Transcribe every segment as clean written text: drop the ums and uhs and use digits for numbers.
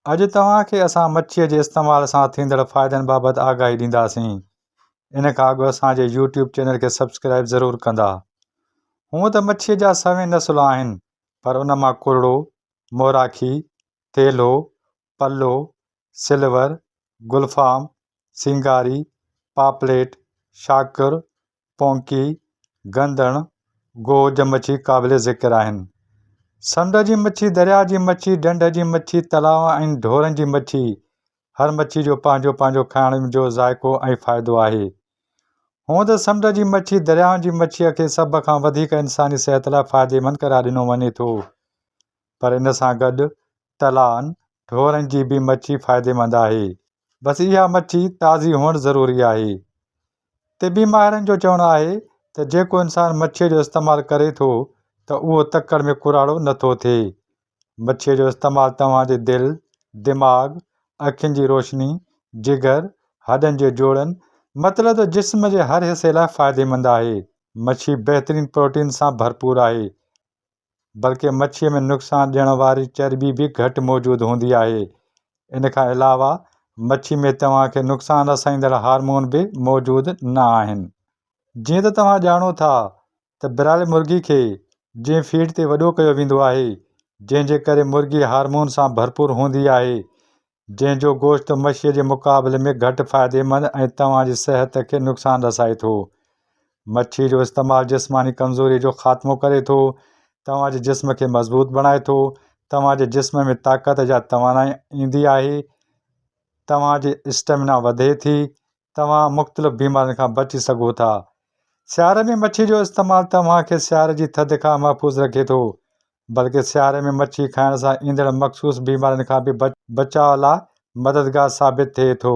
अॼु तव्हांखे असां मच्छीअ जे इस्तेमाल सां थींदड़ फ़ाइदनि बाबति आगाही ॾींदासीं। इन खां अॻु असांजे YouTube चैनल खे सब्सक्राइब ज़रूरु कंदा। हूअं त मच्छीअ जा सवें नस्ल आहिनि, पर उन मां कुरड़ो, मोराखी, तेलो, पल्लो, सिल्वर, गुलफाम, सिंगारी, पापलेट, शाकुर, पौंकी, गंदड़, गोज मच्छी क़ाबिल ज़िक्र आहिनि। समुंड जी मच्छी, दरिया जी मच्छी, ढंढ जी मच्छी, तलाव ऐं ढोरनि जी मच्छी, हर मच्छी जो पंहिंजो पंहिंजो खाइण जो ज़ाइक़ो ऐं फ़ाइदो आहे। हूअं त समुंड जी मच्छी दरियाउनि जी मच्छीअ खे सभ खां वधीक इंसानी सिहत लाइ फ़ाइदेमंद करार ॾिनो वञे थो, पर इन सां गॾु तलाउनि ढोरनि जी बि मच्छी फ़ाइदेमंद आहे। बसि इहा मच्छी ताज़ी हुअणु ज़रूरी आहे। तिबी माहिरनि जो चवणु आहे त जेको इंसानु मच्छीअ जो इस्तेमालु करे थो त उहो तकड़ि में कुराड़ो नथो थिए। मच्छीअ जो इस्तेमालु तव्हांजे दिलि, दिमाग़, अखियुनि जी रोशनी, जिगर, हॾनि जे जोड़नि, मतिलबु त जिस्म जे हर हिसे लाइ फ़ाइदेमंद आहे। मच्छी बहितरीनु प्रोटीन सां भरपूर आहे, बल्कि मच्छीअ में नुक़सानु ॾियण वारी चर्बी बि घटि मौजूदु हूंदी आहे। इन खां अलावा मच्छी में तव्हांखे नुक़सानु रसाईंदड़ हार्मोन बि मौजूदु न आहिनि। जीअं त तव्हां ॼाणो था त ब्रायलर मुर्गी खे जंहिं फीड ते वॾो कयो वेंदो आहे, जंहिंजे करे मुर्गी हार्मोन सां भरपूर हूंदी आहे, जंहिंजो गोश्त मच्छीअ जे मुक़ाबले में घटि फ़ाइदेमंद ऐं तव्हांजी सिहत खे नुक़सानु रसाए थो। मच्छी जो इस्तेमालु जिस्मानी कमज़ोरी जो ख़ात्मो करे थो, तव्हांजे जिस्म खे मज़बूत बणाए थो, तव्हांजे जिस्म में ताक़त जा तवानाई ईंदी आहे, तव्हांजी स्टेमिना वधे थी, तव्हां मुख़्तलिफ़ बीमारियुनि खां बची सघो था। सियारे में मच्छी जो इस्तेमालु तव्हांखे सियारे जी थधि खां महफ़ूज़ रखे थो, बल्कि सियारे में मच्छी खाइण सां ईंदड़ मख़सूस बीमारियुनि खां बि बचाव लाइ मददगार साबित थिए थो।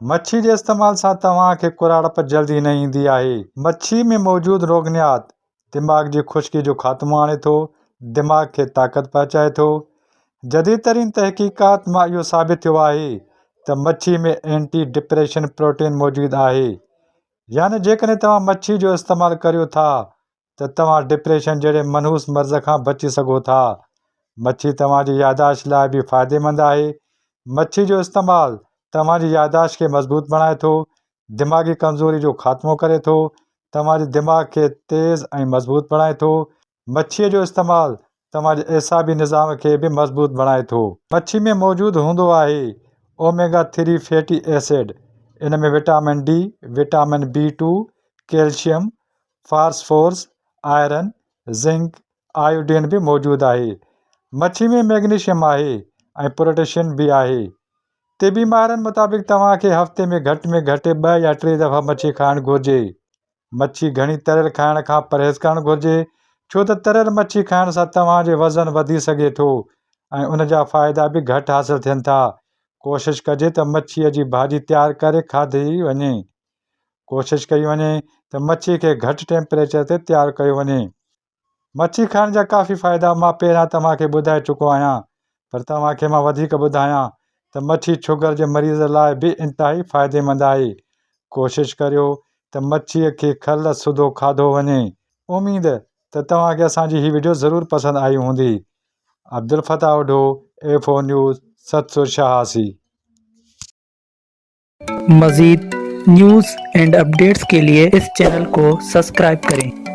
मच्छी जे इस्तेमाल सां तव्हांखे कुराड़प जल्दी न ईंदी आहे। मच्छी में मौजूदु रोगनियात दिमाग़ जी खुश्की जो ख़ात्मो आणे थो, दिमाग़ खे ताक़त पहुचाए थो। जदीद तरीन तहक़ीक़ात मां इहो साबित थियो आहे त मच्छी में एंटी डिप्रेशन प्रोटीन मौजूदु आहे। यानी जेकॾहिं तव्हां मच्छी जो इस्तेमालु करियो था त तव्हां डिप्रेशन जहिड़े मनहूस मर्ज़ खां बची सघो था। मच्छी तव्हांजी यादाश्त लाइ बि फ़ाइदेमंद आहे। मच्छी जो इस्तेमालु तव्हांजी यादाश्त खे मज़बूत बणाए थो, दिमाग़ी कमज़ोरी जो ख़ात्मो करे थो, तव्हांजे दिमाग़ खे तेज़ ऐं मज़बूत बणाए थो। मच्छीअ जो इस्तेमालु तव्हांजे एसाबी निज़ाम खे बि मज़बूत बणाए थो। मच्छी में मौजूदु हूंदो आहे ओमेगा 3 फैटी एसिड। इन में vitamin D, vitamin B2, calcium, phosphorus, iron, zinc, iodine बि मौजूदु आहे। मच्छी में मैग्नीशियम आहे ऐं पोटेशियम बि आहे। तिबी माहिरनि मुताबिक़ तव्हांखे हफ़्ते में घटि 2 या 3 दफ़ा मच्छी खाइणु घुरिजे। मच्छी घणी तरियल खाइण खां परहेज़ करणु घुरिजे, छो त तरियल मच्छी खाइण सां तव्हांजे वज़न वधी सघे थो ऐं उन जा फ़ाइदा बि घटि हासिलु थियनि था। कोशिशि कजे त मच्छीअ जी भाॼी तयारु करे खाधी वञे। कोशिशि कई वञे त मच्छी खे घटि टेम्परेचर ते तयारु कयो वञे। मच्छी खाइण जा काफ़ी फ़ाइदा मां पहिरियां तव्हांखे ॿुधाए चुको आहियां, पर तव्हांखे मां वधीक ॿुधायां त मच्छी शुगर जे मरीज़ लाइ बि इंतिहाई फ़ाइदेमंद आहे। कोशिशि करियो त मच्छीअ खे खल सुधो खाधो वञे। उमेद त तव्हांखे असांजी हीअ वीडियो ज़रूरु पसंदि आई हूंदी। अब्दुल फ़ताह उढो, A4 न्यूज़, 786। मज़ीद न्यूज़ एंड अपडेट्स के लिए इस चैनल को सब्सक्राइब करें।